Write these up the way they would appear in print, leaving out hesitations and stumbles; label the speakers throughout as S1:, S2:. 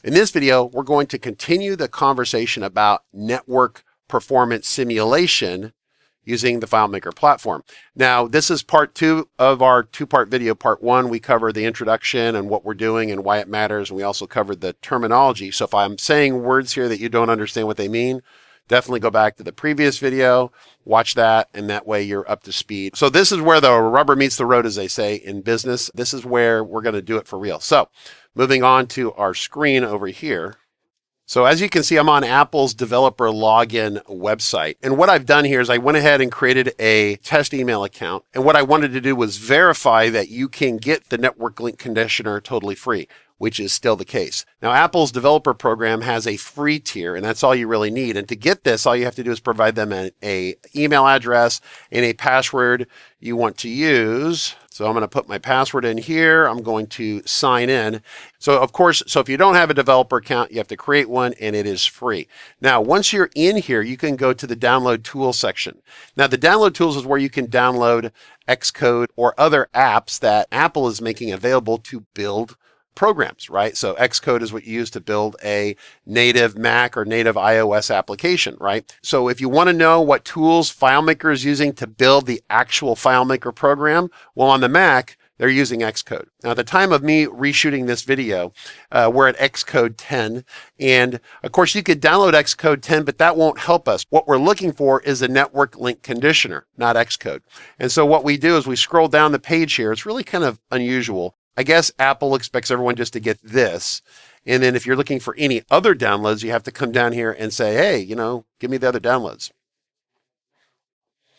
S1: In this video, we're going to continue the conversation about network performance simulation using the FileMaker platform. Now, this is part 2 of our 2-part video. Part 1, we cover the introduction and what we're doing and why it matters, and we also covered the terminology. So if I'm saying words here that you don't understand what they mean, definitely go back to the previous video, watch that, and that way you're up to speed. So this is where the rubber meets the road, as they say in business. This is where we're going to do it for real. So moving on to our screen over here. So as you can see, I'm on Apple's developer login website. And what I've done here is I went ahead and created a test email account. And what I wanted to do was verify that you can get the network link conditioner totally free, which is still the case. Now, Apple's developer program has a free tier, and that's all you really need. And to get this, all you have to do is provide them an email address and a password you want to use. So I'm going to put my password in here. I'm going to sign in. So of course, if you don't have a developer account, you have to create one, and it is free. Now, once you're in here, you can go to the download tools section. Now, the download tools is where you can download Xcode or other apps that Apple is making available to build programs, right? So Xcode is what you use to build a native Mac or native iOS application, right? So if you want to know what tools FileMaker is using to build the actual FileMaker program, well, on the Mac, they're using Xcode. Now, at the time of me reshooting this video, we're at Xcode 10. And of course, you could download Xcode 10, but that won't help us. What we're looking for is a network link conditioner, not Xcode. And so what we do is we scroll down the page here. It's really kind of unusual. I guess Apple expects everyone just to get this. And then if you're looking for any other downloads, you have to come down here and say, hey, give me the other downloads.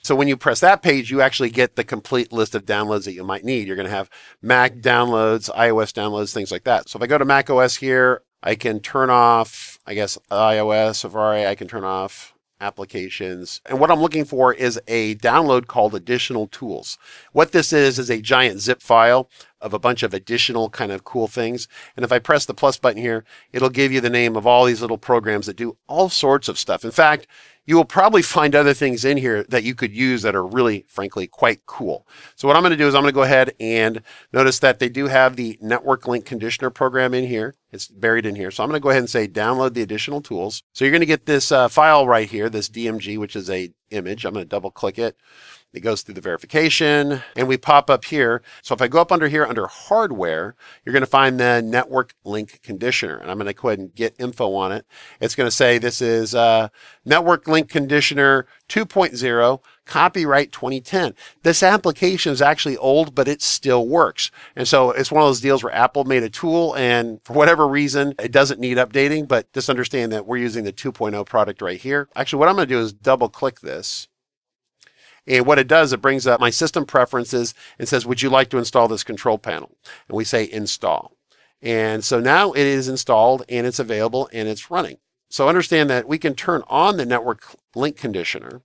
S1: So when you press that page, you actually get the complete list of downloads that you might need. You're going to have Mac downloads, iOS downloads, things like that. So if I go to Mac OS here, I can turn off, I guess, iOS, Safari, I can turn off applications. And what I'm looking for is a download called additional tools. What this is a giant zip file of a bunch of additional kind of cool things. And if I press the plus button here, it'll give you the name of all these little programs that do all sorts of stuff. In fact, you will probably find other things in here that you could use that are really, frankly, quite cool. So what I'm going to do is I'm going to go ahead and notice that they do have the network link conditioner program in here. It's buried in here. So I'm going to go ahead and say download the additional tools. So you're going to get this file right here, this DMG, which is a image. I'm going to double click it. It goes through the verification, and we pop up here. So if I go up under here under hardware, you're going to find the network link conditioner, and I'm going to go ahead and get info on it. It's going to say this is network link conditioner 2.0, copyright 2010. This application is actually old, but it still works. And so it's one of those deals where Apple made a tool, and for whatever reason, it doesn't need updating, but just understand that we're using the 2.0 product right here. Actually, what I'm going to do is double click this. And what it does, it brings up my system preferences and says, would you like to install this control panel? And we say install. And so now it is installed, and it's available, and it's running. So understand that we can turn on the network link conditioner,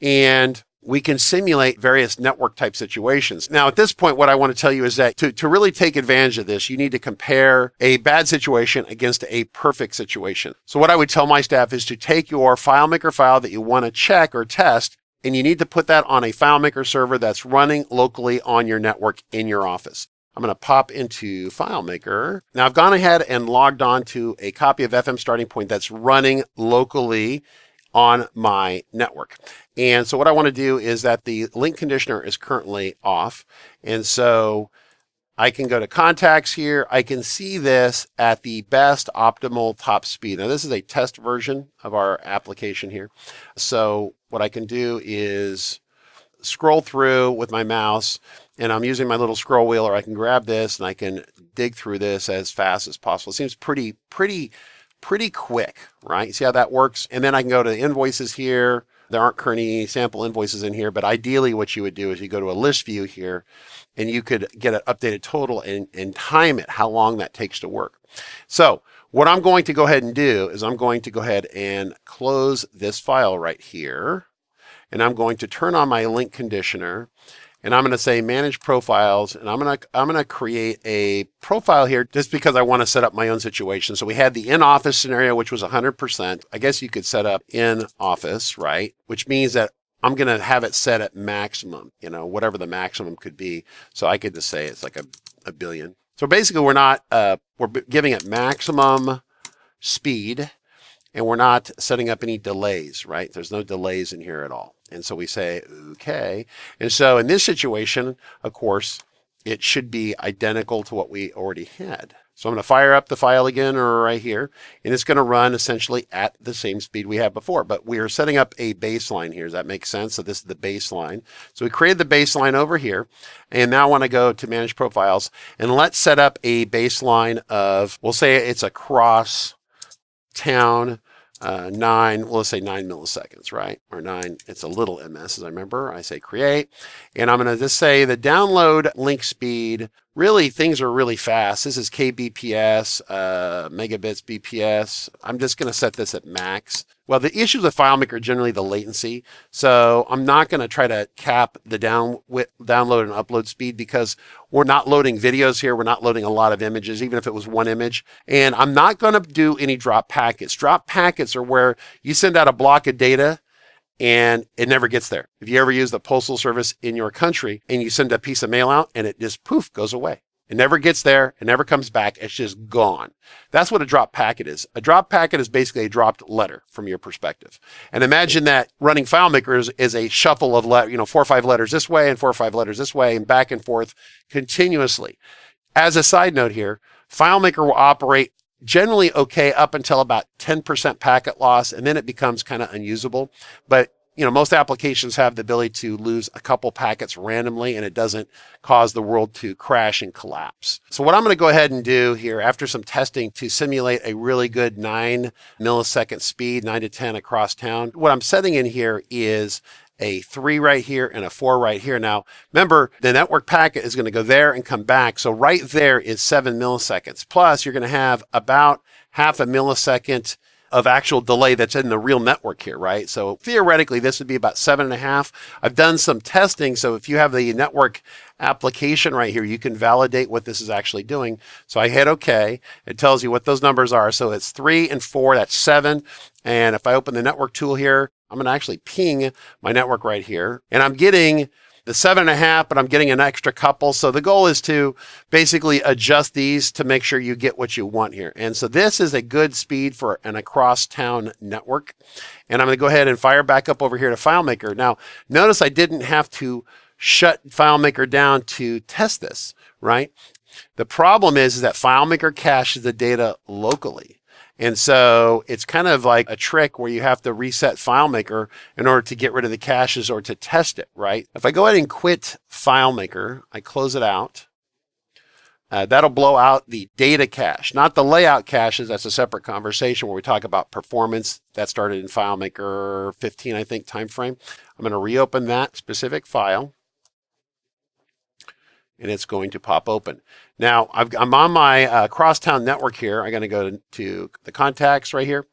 S1: and we can simulate various network type situations. Now, at this point, what I want to tell you is that to really take advantage of this, you need to compare a bad situation against a perfect situation. So what I would tell my staff is to take your FileMaker file that you want to check or test, and you need to put that on a FileMaker server that's running locally on your network in your office. I'm going to pop into FileMaker. Now, I've gone ahead and logged on to a copy of FM Starting Point that's running locally on my network. And so what I want to do is that the link conditioner is currently off. And so I can go to contacts here. I can see this at the best optimal top speed. Now, this is a test version of our application here. So what I can do is scroll through with my mouse, and I'm using my little scroll wheel, or I can grab this and I can dig through this as fast as possible. It seems pretty quick, right? See how that works? And then I can go to the invoices here. There aren't currently sample invoices in here, but ideally what you would do is you go to a list view here, and you could get an updated total and time it, how long that takes to work. So what I'm going to go ahead and do is I'm going to go ahead and close this file right here, and I'm going to turn on my link conditioner, and I'm going to say manage profiles, and I'm going to create a profile here just because I want to set up my own situation. So we had the in-office scenario, which was 100%. I guess you could set up in office, right? Which means that I'm going to have it set at maximum, whatever the maximum could be. So I could just say it's like a billion. So basically we're giving it maximum speed, and we're not setting up any delays, right? There's no delays in here at all. And so we say, okay. And so in this situation, of course, it should be identical to what we already had. So I'm going to fire up the file again right here, and it's going to run essentially at the same speed we had before, but we are setting up a baseline here. Does that make sense? So this is the baseline. So we created the baseline over here, and now I want to go to Manage Profiles, and let's set up a baseline of, we'll say it's across town, let's say 9 milliseconds, right? Or 9, it's a little ms, as I remember. I say create, and I'm going to just say the download link speed. Really, things are really fast. This is kbps, megabits bps. I'm just going to set this at max. Well, the issues with FileMaker are generally the latency. So I'm not going to try to cap the download and upload speed because we're not loading videos here. We're not loading a lot of images, even if it was one image. And I'm not going to do any drop packets. Drop packets are where you send out a block of data and it never gets there. If you ever use the postal service in your country and you send a piece of mail out and it just poof goes away. It never gets there. It never comes back. It's just gone. That's what a drop packet is. A drop packet is basically a dropped letter from your perspective. And imagine that running FileMaker is a shuffle of 4 or 5 letters this way and 4 or 5 letters this way and back and forth continuously. As a side note here, FileMaker will operate generally okay up until about 10% packet loss, and then it becomes kind of unusable. But most applications have the ability to lose a couple packets randomly, and it doesn't cause the world to crash and collapse. So what I'm going to go ahead and do here after some testing to simulate a really good 9 millisecond speed, 9 to 10 across town, what I'm setting in here is a 3 right here and a 4 right here. Now, remember, the network packet is going to go there and come back. So right there is 7 milliseconds. Plus, you're going to have about half a millisecond of actual delay that's in the real network here, right? So theoretically, this would be about 7.5. I've done some testing. So if you have the network application right here, you can validate what this is actually doing. So I hit OK. It tells you what those numbers are. So it's 3 and 4, that's 7. And if I open the network tool here, I'm going to actually ping my network right here. And I'm getting the 7.5, but I'm getting an extra couple. So the goal is to basically adjust these to make sure you get what you want here. And so this is a good speed for an across town network. And I'm going to go ahead and fire back up over here to FileMaker. Now, notice I didn't have to shut FileMaker down to test this, right? The problem is that FileMaker caches the data locally. And so it's kind of like a trick where you have to reset FileMaker in order to get rid of the caches or to test it, right? If I go ahead and quit FileMaker, I close it out, that'll blow out the data cache, not the layout caches. That's a separate conversation where we talk about performance. That started in FileMaker 15, I think, time frame. I'm going to reopen that specific file, and it's going to pop open. Now, I'm on my crosstown network here. I'm going to go to the contacts right here,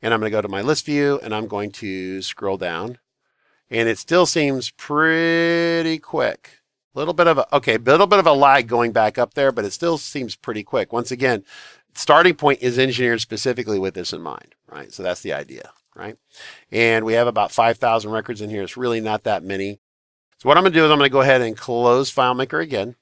S1: and I'm going to go to my list view, and I'm going to scroll down, and it still seems pretty quick. A little bit of a lag going back up there, but it still seems pretty quick. Once again, starting point is engineered specifically with this in mind, right? So that's the idea, right? And we have about 5,000 records in here. It's really not that many. So what I'm going to do is I'm going to go ahead and close FileMaker again.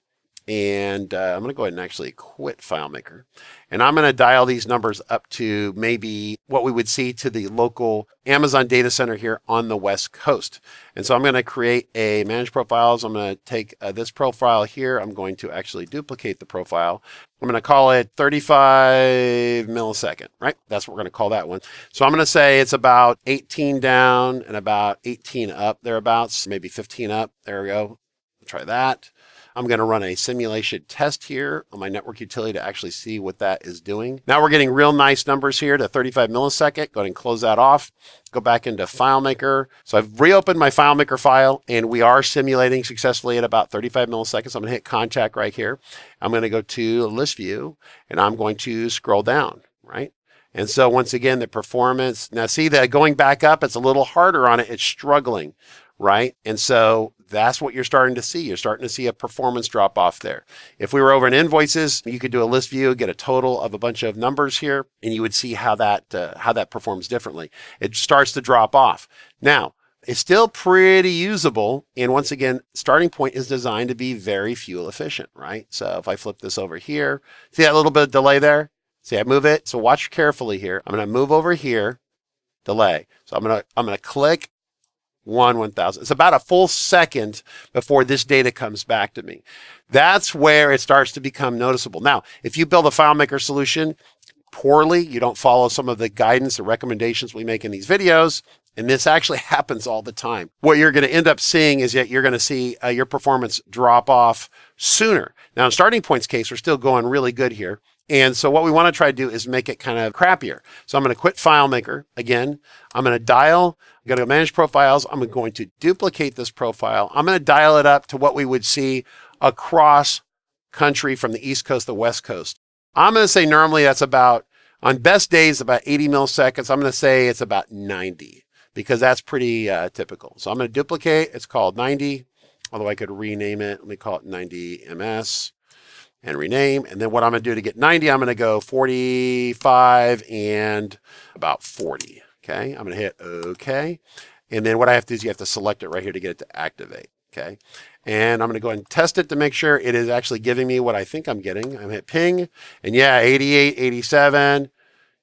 S1: And I'm going to go ahead and actually quit FileMaker. And I'm going to dial these numbers up to maybe what we would see to the local Amazon data center here on the West Coast. And so I'm going to create a manage profiles. I'm going to take this profile here. I'm going to actually duplicate the profile. I'm going to call it 35 millisecond, right? That's what we're going to call that one. So I'm going to say it's about 18 down and about 18 up, thereabouts, maybe 15 up. There we go. Try that. I'm going to run a simulation test here on my network utility to actually see what that is doing. Now we're getting real nice numbers here to 35 millisecond. Go ahead and close that off. Go back into FileMaker. So I've reopened my FileMaker file, and we are simulating successfully at about 35 milliseconds. I'm going to hit contact right here. I'm going to go to list view, and I'm going to scroll down, right? And so once again, the performance, now see that going back up, it's a little harder on it. It's struggling, right? And so that's what you're starting to see. You're starting to see a performance drop off there. If we were over in invoices, you could do a list view, get a total of a bunch of numbers here, and you would see how that performs differently. It starts to drop off. Now, it's still pretty usable. And once again, starting point is designed to be very fuel efficient, right? So if I flip this over here, see that little bit of delay there? See, I move it. So watch carefully here. I'm going to move over here, delay. So I'm going to click 1/1000. It's about a full second before this data comes back to me. That's where it starts to become noticeable. Now, if you build a FileMaker solution poorly, you don't follow some of the guidance or recommendations we make in these videos, and this actually happens all the time. What you're going to end up seeing is that you're going to see your performance drop off sooner. Now, in starting point's case, we're still going really good here. And so what we want to try to do is make it kind of crappier. So I'm going to quit FileMaker again. I'm going to dial, I'm going to manage profiles. I'm going to duplicate this profile. I'm going to dial it up to what we would see across country from the East Coast to the West Coast. I'm going to say normally that's about, on best days, about 80 milliseconds. I'm going to say it's about 90 because that's pretty typical. So I'm going to duplicate. It's called 90, although I could rename it. Let me call it 90 ms. And rename. And then what I'm going to do to get 90, I'm going to go 45 and about 40. Okay. I'm going to hit OK. And then what I have to do is you have to select it right here to get it to activate. Okay. And I'm going to go ahead and test it to make sure it is actually giving me what I think I'm getting. I'm going to hit ping. And yeah, 88, 87.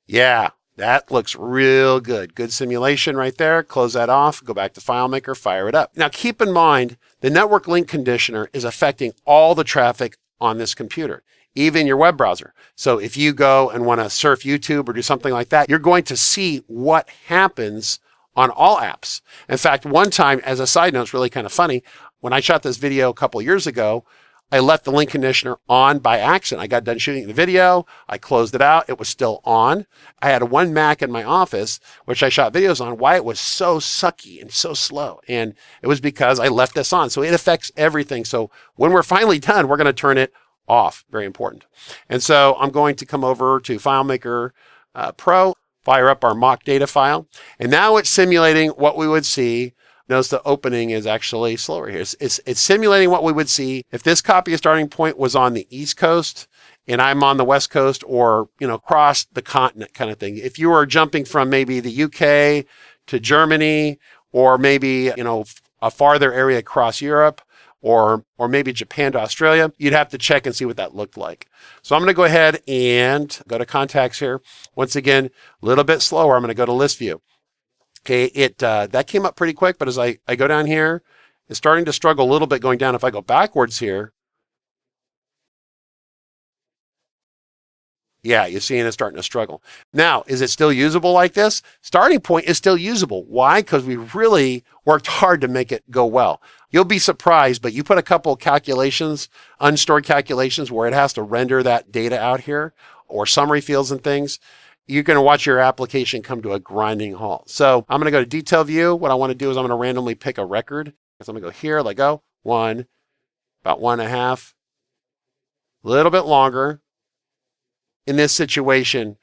S1: Yeah, that looks real good. Good simulation right there. Close that off. Go back to FileMaker. Fire it up. Now keep in mind, the network link conditioner is affecting all the traffic on this computer, even your web browser. So if you go and want to surf YouTube or do something like that, you're going to see what happens on all apps. In fact, one time, as a side note, it's really kind of funny. When I shot this video a couple of years ago, I left the link conditioner on by accident. I got done shooting the video. I closed it out. It was still on. I had one Mac in my office, which I shot videos on, why it was so sucky and so slow. And it was because I left this on. So it affects everything. So when we're finally done, we're going to turn it off. Very important. And so I'm going to come over to FileMaker Pro, fire up our mock data file. And now it's simulating what we would see. Notice the opening is actually slower here. It's simulating what we would see if this copy of starting point was on the East Coast and I'm on the West Coast, or, across the continent kind of thing. If you were jumping from maybe the UK to Germany, or maybe, a farther area across Europe, or maybe Japan to Australia, you'd have to check and see what that looked like. So I'm going to go ahead and go to contacts here. Once again, a little bit slower. I'm going to go to list view. Okay, that came up pretty quick, but as I go down here, it's starting to struggle a little bit going down. If I go backwards here, yeah, you're seeing it starting to struggle. Now, is it still usable like this? Starting point is still usable. Why? Because we really worked hard to make it go well. You'll be surprised, but you put a couple of calculations, unstored calculations, where it has to render that data out here, or summary fields and things, you're going to watch your application come to a grinding halt. So I'm going to go to detail view. What I want to do is I'm going to randomly pick a record. So I'm going to go here, let go, about 1.5, a little bit longer. In this situation,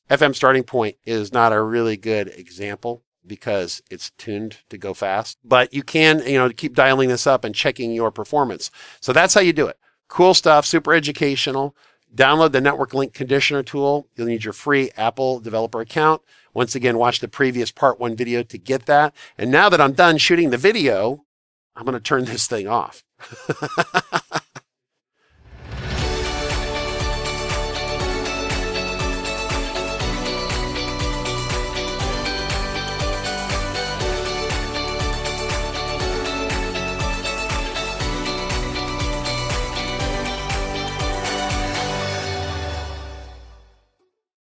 S1: FM starting point is not a really good example because it's tuned to go fast, but you can, keep dialing this up and checking your performance. So that's how you do it. Cool stuff, super educational. Download the network link conditioner tool. You'll need your free Apple developer account. Once again, watch the previous part 1 video to get that. And now that I'm done shooting the video, I'm going to turn this thing off.